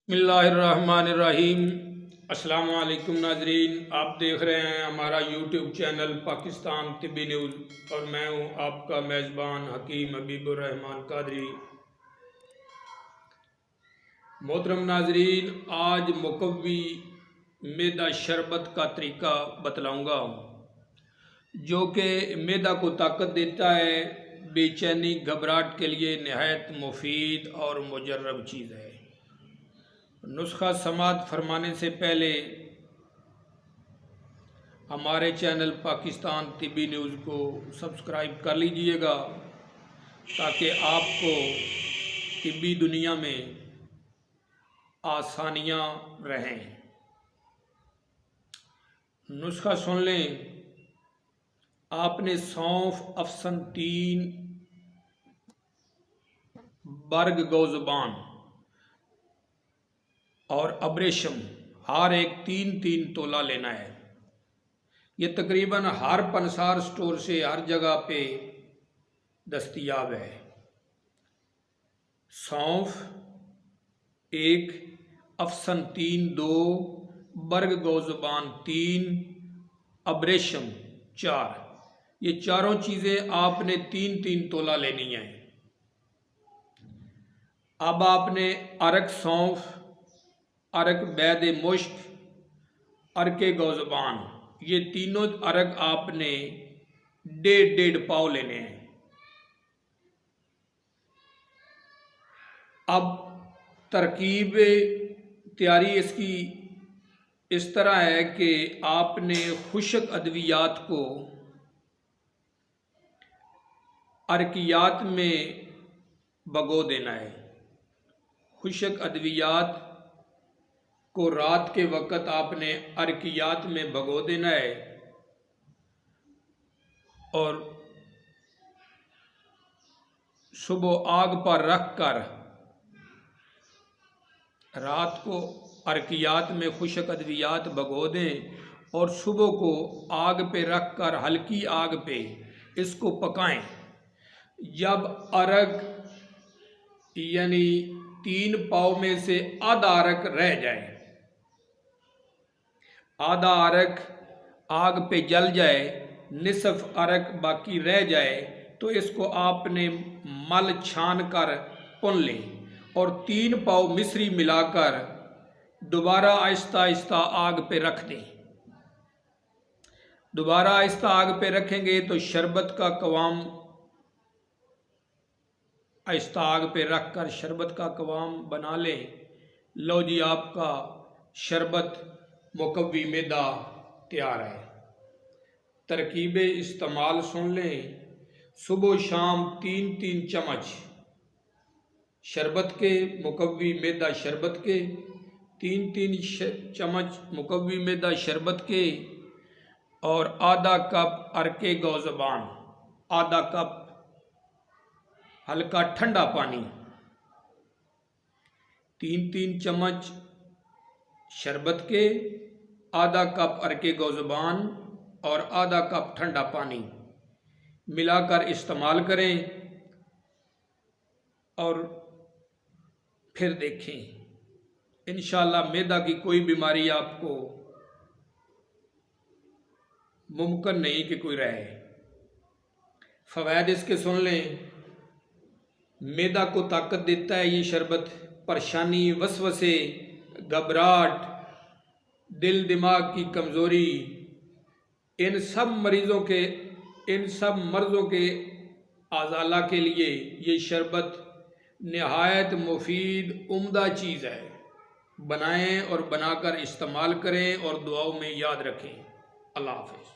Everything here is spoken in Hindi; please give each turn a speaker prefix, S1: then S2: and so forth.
S1: बिस्मिल्लाहिर्रहमानिर्रहीम। अस्सलाम वालेकुम नाजरीन, आप देख रहे हैं हमारा यूट्यूब चैनल पाकिस्तान तिब्बी न्यूज़ और मैं हूं आपका मेज़बान हकीम हबीबुर्रहमान कादरी। मोहतरम नाजरीन, आज मुकव्वी मैदा शरबत का तरीका बतलाऊंगा जो कि मैदा को ताकत देता है, बेचैनी घबराहट के लिए नहायत मुफीद और मुजर्रब चीज़ है। नुस्खा समात फरमाने से पहले हमारे चैनल पाकिस्तान तिब्बी न्यूज़ को सब्सक्राइब कर लीजिएगा ताकि आपको तिब्बी दुनिया में आसानियाँ रहें। नुस्खा सुन लें। आपने सौंफ, अफसन 3 बर्ग गौज़बान और अब्रेशम हर एक 3-3 तोला लेना है। ये तकरीबन हर पंसार स्टोर से हर जगह पे दस्तयाब है। सौंफ 1, अफसन 3 2, बर्ग गौज़बान 3, अब्रेशम 4, ये चारों चीज़ें आपने 3-3 तोला लेनी है। अब आपने अरक सौंफ, अरक बैद मुश्क, अरके गौज़बान, ये तीनों अरक आपने 1.5 पाव लेने हैं। अब तरकीब तैयारी इसकी इस तरह है कि आपने खुश्क अद्वियात को अरकियात में भगो देना है। खुश्क अद्वियात को रात के वक़्त आपने अरकियात में भगो देना है और सुबह आग पर रख कर रात को अरकियात में खुश्क अद्वियात भगो दें और सुबह को आग पे रख कर हल्की आग पे इसको पकाएं। जब अरक यानी 3 पाव में से आधा अरक रह जाए, आधा अरक आग पे जल जाए, निसफ अरक बाकी रह जाए तो इसको आपने मल छान कर पुन लें और 3 पाव मिश्री मिलाकर दोबारा आहिस्ता आहिस्ता आग पे रख दें। दोबारा आहिस्ता आग पे रखेंगे तो शरबत का कवाम, आहिस्ता आग पे रख कर शरबत का कवाम बना लें। लो जी, आपका शरबत मुकव्वी मैदा तैयार है। तरकीब इस्तेमाल सुन लें। सुबह शाम 3-3 चम्मच शरबत के, मुकव्वी मैदा शरबत के, 3-3 चम्मच मुकव्वी मैदा शरबत के और आधा कप अरके गौज़बान, आधा कप हल्का ठंडा पानी, 3-3 चम्मच शरबत के, आधा कप अरके गौज़बान और आधा कप ठंडा पानी मिलाकर इस्तेमाल करें और फिर देखें इंशाअल्लाह मैदा की कोई बीमारी आपको मुमकिन नहीं कि कोई रहे। फ़वाइद इसके सुन लें। मैदा को ताकत देता है ये शरबत। परेशानी, वसवसे, घबराहट, दिल दिमाग की कमज़ोरी, इन सब मर्ज़ों के आज़ाला के लिए ये शरबत नहायत मुफीद उम्दा चीज़ है। बनाएं और बनाकर इस्तेमाल करें और दुआओं में याद रखें। अल्लाह हाफ़िज़।